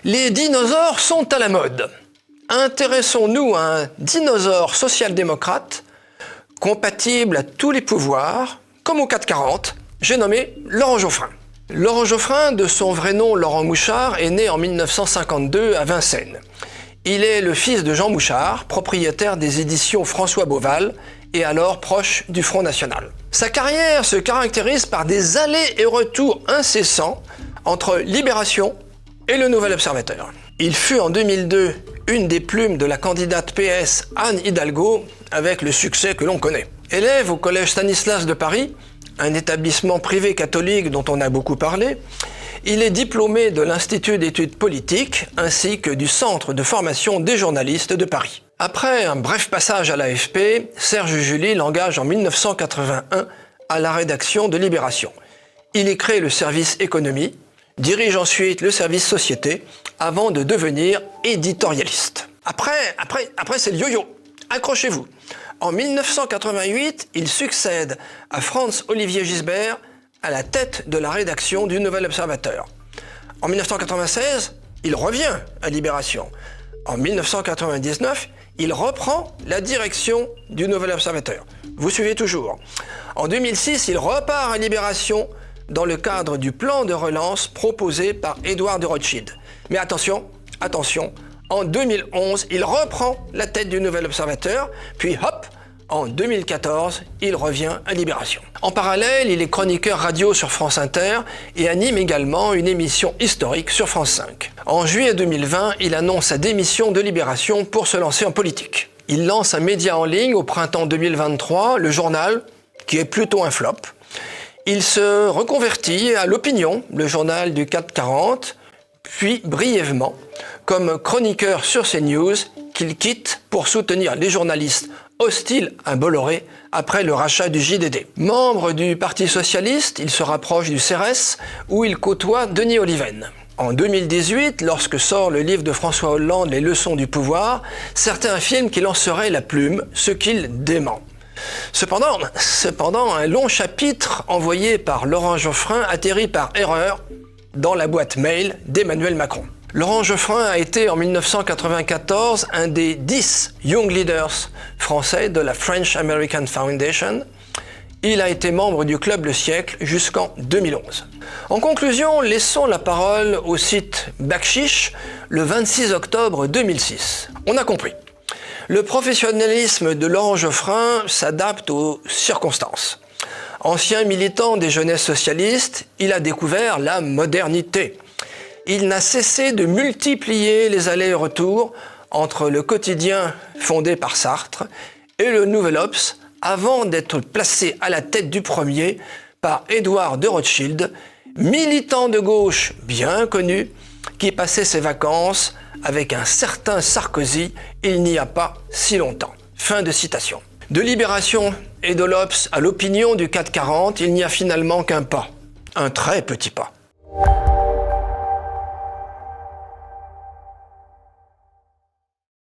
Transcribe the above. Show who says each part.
Speaker 1: Les dinosaures sont à la mode. Intéressons-nous à un dinosaure social-démocrate, compatible à tous les pouvoirs, comme au 440, j'ai nommé Laurent Geoffrin. Laurent Geoffrin, de son vrai nom Laurent Mouchard, est né en 1952 à Vincennes. Il est le fils de Jean Mouchard, propriétaire des éditions François Beauval et alors proche du Front National. Sa carrière se caractérise par des allers et retours incessants entre Libération et le Nouvel Observateur. Il fut en 2002 une des plumes de la candidate PS Anne Hidalgo avec le succès que l'on connaît. Élève au collège Stanislas de Paris, un établissement privé catholique dont on a beaucoup parlé, il est diplômé de l'Institut d'études politiques ainsi que du Centre de formation des journalistes de Paris. Après un bref passage à l'AFP, Serge July l'engage en 1981 à la rédaction de Libération. Il y crée le service économie, dirige ensuite le service société avant de devenir éditorialiste. Après c'est le yo-yo. Accrochez-vous. En 1988, il succède à Franz-Olivier Gisbert à la tête de la rédaction du Nouvel Observateur. En 1996, il revient à Libération. En 1999, il reprend la direction du Nouvel Observateur. Vous suivez toujours. En 2006, il repart à Libération dans le cadre du plan de relance proposé par Édouard de Rothschild. Mais attention, en 2011, il reprend la tête du Nouvel Observateur, puis hop, en 2014, il revient à Libération. En parallèle, il est chroniqueur radio sur France Inter et anime également une émission historique sur France 5. En juillet 2020, il annonce sa démission de Libération pour se lancer en politique. Il lance un média en ligne au printemps 2023, Le Journal, qui est plutôt un flop. Il se reconvertit à l'Opinion, le journal du 440, puis brièvement comme chroniqueur sur CNews qu'il quitte pour soutenir les journalistes hostiles à Bolloré après le rachat du JDD. Membre du Parti socialiste, il se rapproche du CRS où il côtoie Denis Oliven. En 2018, lorsque sort le livre de François Hollande, Les leçons du pouvoir, certains affirment qu'il en serait la plume, ce qu'il dément. Cependant, un long chapitre envoyé par Laurent Geoffrin atterrit par erreur dans la boîte mail d'Emmanuel Macron. Laurent Geoffrin a été en 1994 un des 10 Young Leaders français de la French American Foundation. Il a été membre du Club Le Siècle jusqu'en 2011. En conclusion, laissons la parole au site Bakchiche le 26 octobre 2006. On a compris. Le professionnalisme de Laurent Geoffrin s'adapte aux circonstances. Ancien militant des jeunesses socialistes, il a découvert la modernité. Il n'a cessé de multiplier les allers et retours entre le quotidien fondé par Sartre et le Nouvel Obs avant d'être placé à la tête du premier par Édouard de Rothschild, militant de gauche bien connu qui passait ses vacances avec un certain Sarkozy il n'y a pas si longtemps. Fin de citation. De Libération et de l'Obs à l'Opinion du 440, il n'y a finalement qu'un pas, un très petit pas.